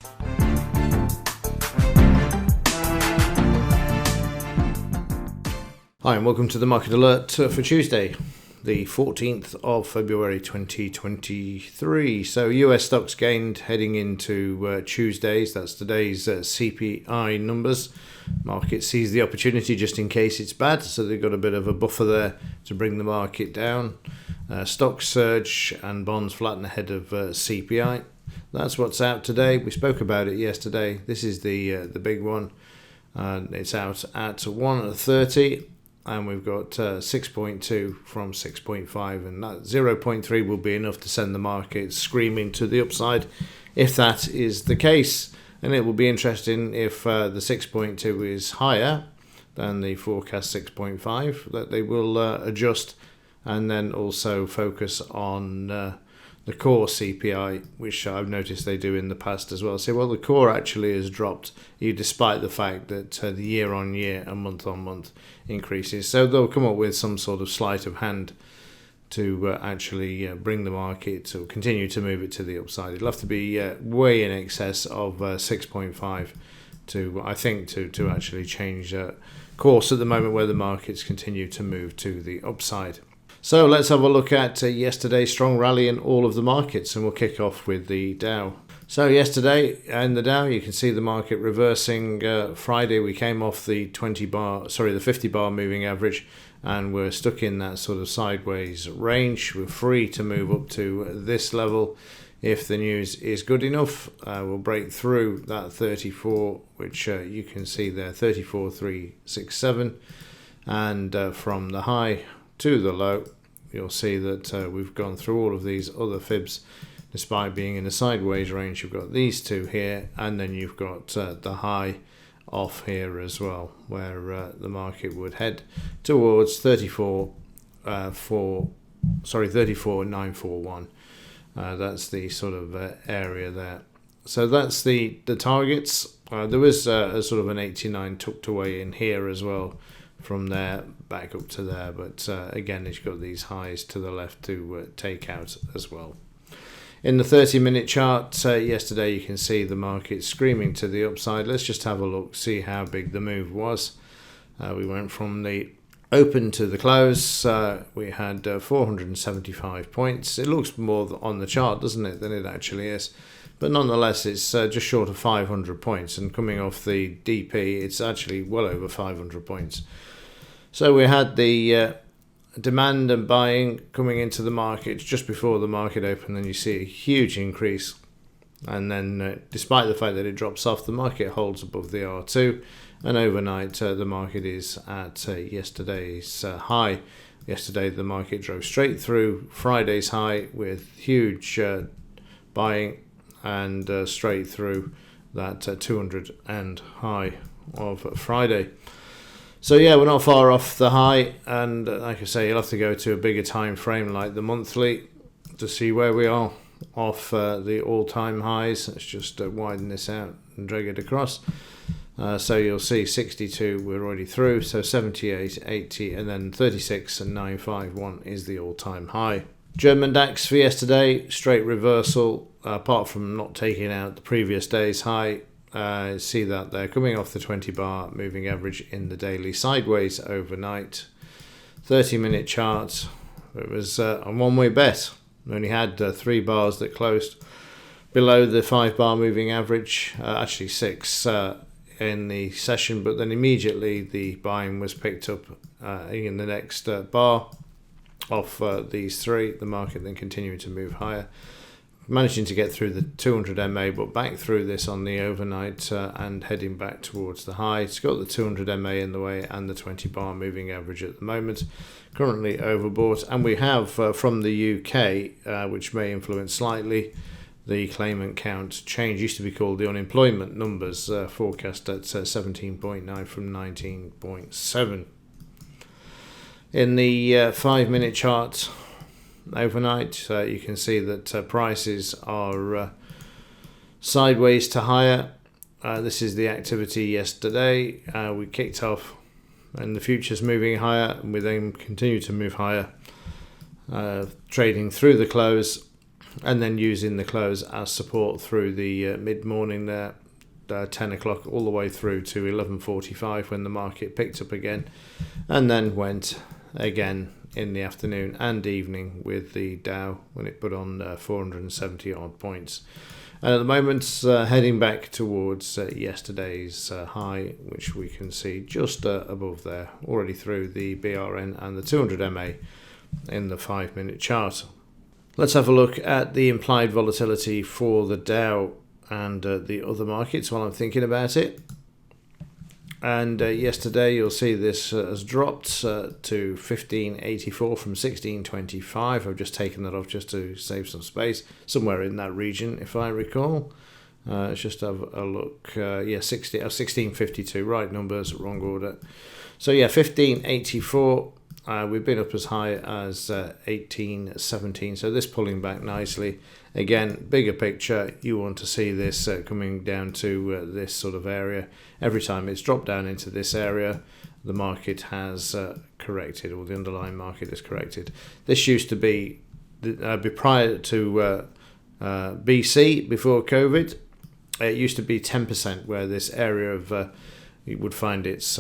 Hi and welcome to the Market Alert for Tuesday, the 14th of February 2023. So US stocks gained heading into Tuesdays. That's today's CPI numbers. Market sees the opportunity just in case it's bad, so they've got a bit of a buffer there to bring the market down. Stocks surge and bonds flatten ahead of CPI. That's what's out today. We spoke about it yesterday. This is the big one. It's out at 1:30. And we've got 6.2 from 6.5, and that 0.3 will be enough to send the market screaming to the upside if that is the case. And it will be interesting if the 6.2 is higher than the forecast 6.5, that they will adjust and then also focus on the core CPI, which I've noticed they do in the past as well. Say, well, the core actually has dropped, despite the fact that the year-on-year and month-on-month increases. So they'll come up with some sort of sleight of hand to actually bring the market to continue to move it to the upside. It'll have to be way in excess of 6.5 to, I think, to actually change course at the moment where the markets continue to move to the upside. So let's have a look at yesterday's strong rally in all of the markets, and we'll kick off with the Dow. So yesterday in the Dow, you can see the market reversing. Friday we came off the 50 bar moving average, and we're stuck in that sort of sideways range. We're free to move up to this level if the news is good enough. We'll break through that 34, which you can see there, 34,367, and from the high to the low, you'll see that we've gone through all of these other fibs. Despite being in a sideways range, you've got these two here, and then you've got the high off here as well, where the market would head towards 34,941. That's the sort of area there. So that's the targets. There was a sort of an 89 tucked away in here as well, from there back up to there, but again, it's got these highs to the left to take out as well. In the 30-minute chart yesterday, you can see the market screaming to the upside. Let's just have a look, see how big the move was. We went from the open to the close. We had 475 points. It looks more on the chart, doesn't it, than it actually is. But nonetheless, it's just short of 500 points. And coming off the DP, it's actually well over 500 points. So we had the demand and buying coming into the market just before the market opened. And you see a huge increase. And then despite the fact that it drops off, the market holds above the R2. And overnight, the market is at yesterday's high. Yesterday, the market drove straight through Friday's high with huge buying, and straight through that 200 and high of Friday. So yeah, we're not far off the high, and like I say, you'll have to go to a bigger time frame like the monthly to see where we are off the all-time highs. Let's just widen this out and drag it across. So you'll see 62 we're already through, so 78, 80, and then 36 and 951 is the all-time high. German DAX for yesterday, straight reversal, apart from not taking out the previous day's high. See that there, coming off the 20 bar moving average in the daily, sideways overnight. 30-minute chart, it was a one-way bet. We only had 3 bars that closed below the 5 bar moving average, actually 6 in the session, but then immediately the buying was picked up in the next bar off these 3. The market then continuing to move higher, managing to get through the 200 MA, but back through this on the overnight and heading back towards the high. It's got the 200 MA in the way and the 20 bar moving average at the moment, currently overbought. And we have from the UK, which may influence slightly, the claimant count change. Used to be called the unemployment numbers, forecast at 17.9 from 19.7. In the 5-minute chart overnight, you can see that prices are sideways to higher. This is the activity yesterday. We kicked off and the futures moving higher, and we then continue to move higher, trading through the close and then using the close as support through the mid-morning there, 10 o'clock all the way through to 11:45 when the market picked up again, and then went again in the afternoon and evening with the Dow when it put on 470 odd points. And at the moment, heading back towards yesterday's high, which we can see just above there, already through the BRN and the 200 MA in the 5-minute chart. Let's have a look at the implied volatility for the Dow and the other markets while I'm thinking about it. And yesterday you'll see this has dropped to 1584 from 1625. I've just taken that off just to save some space, somewhere in that region if I recall. Let's just have a look. 1652, right numbers, wrong order. So 1584. We've been up as high as 1817, so this pulling back nicely. Again, bigger picture, you want to see this coming down to this sort of area. Every time it's dropped down into this area, the market has corrected, or the underlying market has corrected. This used to be prior to BC, before COVID. It used to be 10%, where this area of you would find its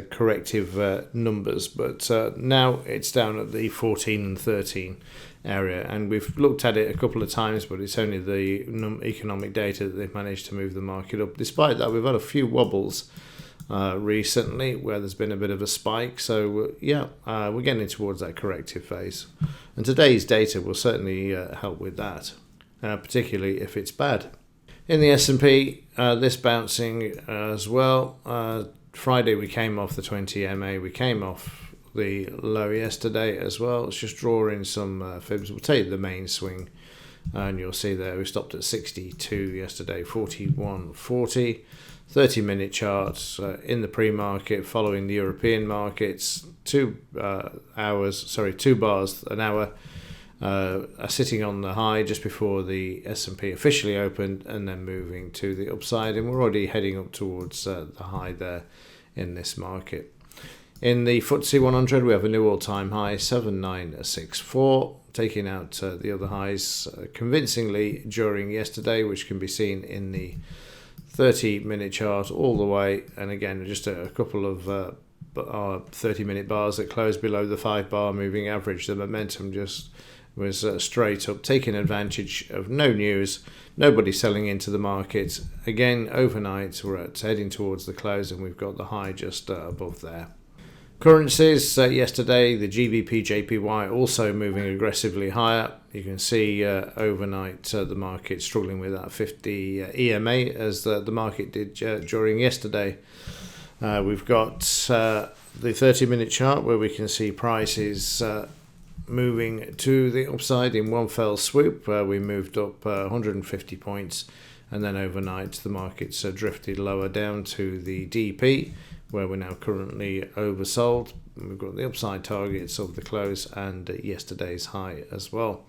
corrective numbers, but now it's down at the 14 and 13 area, and we've looked at it a couple of times, but it's only the economic data that they've managed to move the market up. Despite that, we've had a few wobbles recently where there's been a bit of a spike, so we're getting towards that corrective phase, and today's data will certainly help with that, particularly if it's bad. In the S&P, this bouncing as well. Friday we came off the 20 MA, we came off the low yesterday as well. It's just drawing some fibs. We'll take the main swing, and you'll see there we stopped at 62 yesterday, 41.40. 30-minute charts in the pre-market following the European markets. 2 bars an hour are sitting on the high just before the S&P officially opened, and then moving to the upside, and we're already heading up towards the high there in this market. In the FTSE 100, we have a new all-time high, 7964, taking out the other highs convincingly during yesterday, which can be seen in the 30-minute chart all the way, and again just a couple of 30-minute bars that closed below the 5-bar moving average. The momentum just was straight up, taking advantage of no news, nobody selling into the market. Again, overnight we're heading towards the close, and we've got the high just above there. Currencies, yesterday the GBP JPY also moving aggressively higher. You can see overnight the market struggling with that 50 EMA as the market did during yesterday. We've got the 30-minute chart where we can see prices moving to the upside in one fell swoop. We moved up 150 points, and then overnight the markets drifted lower down to the DP, where we're now currently oversold. We've got the upside targets of the close and yesterday's high as well,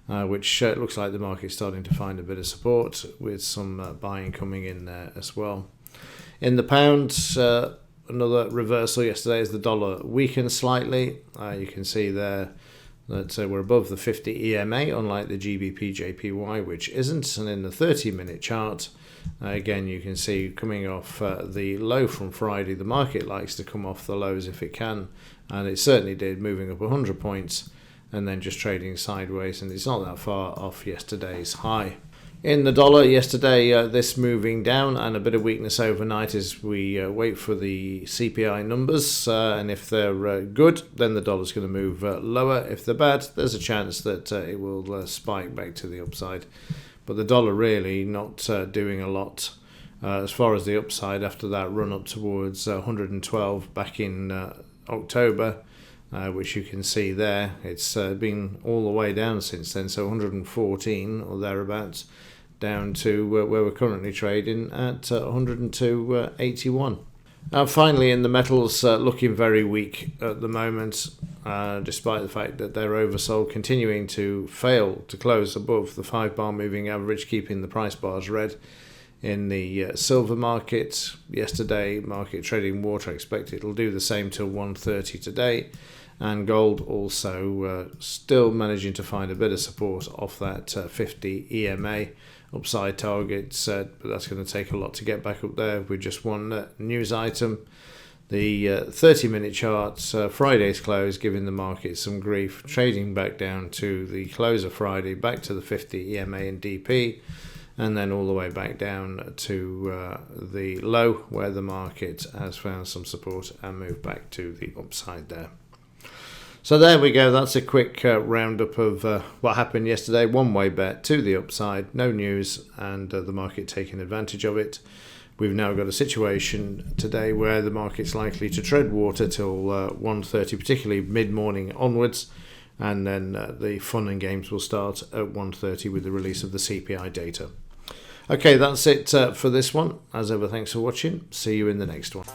which looks like the market's starting to find a bit of support with some buying coming in there as well. In the pound, another reversal yesterday as the dollar weakened slightly. You can see there that we're above the 50 EMA, unlike the GBP JPY, which isn't. And in the 30-minute chart, again, you can see coming off the low from Friday. The market likes to come off the lows if it can, and it certainly did, moving up 100 points and then just trading sideways, and it's not that far off yesterday's high. In the dollar yesterday, this moving down and a bit of weakness overnight as we wait for the CPI numbers, and if they're good, then the dollar's going to move lower. If they're bad, there's a chance that it will spike back to the upside. But the dollar really not doing a lot as far as the upside after that run up towards 112 back in October, which you can see there. It's been all the way down since then, so 114 or thereabouts, down to where we're currently trading at 102.81. Finally, in the metals, looking very weak at the moment, despite the fact that they're oversold, continuing to fail to close above the 5-bar moving average, keeping the price bars red. In the silver market, yesterday, market trading water, I expect it'll do the same till 1:30 today. And gold also still managing to find a bit of support off that 50 EMA upside target, but that's going to take a lot to get back up there with just one news item. The 30-minute charts, Friday's close, giving the market some grief, trading back down to the close of Friday, back to the 50 EMA and DP, and then all the way back down to the low, where the market has found some support and moved back to the upside there. So there we go. That's a quick roundup of what happened yesterday. One-way bet to the upside, no news, and the market taking advantage of it. We've now got a situation today where the market's likely to tread water till 1:30, particularly mid-morning onwards, and then the fun and games will start at 1:30 with the release of the CPI data. Okay, that's it for this one. As ever, thanks for watching. See you in the next one.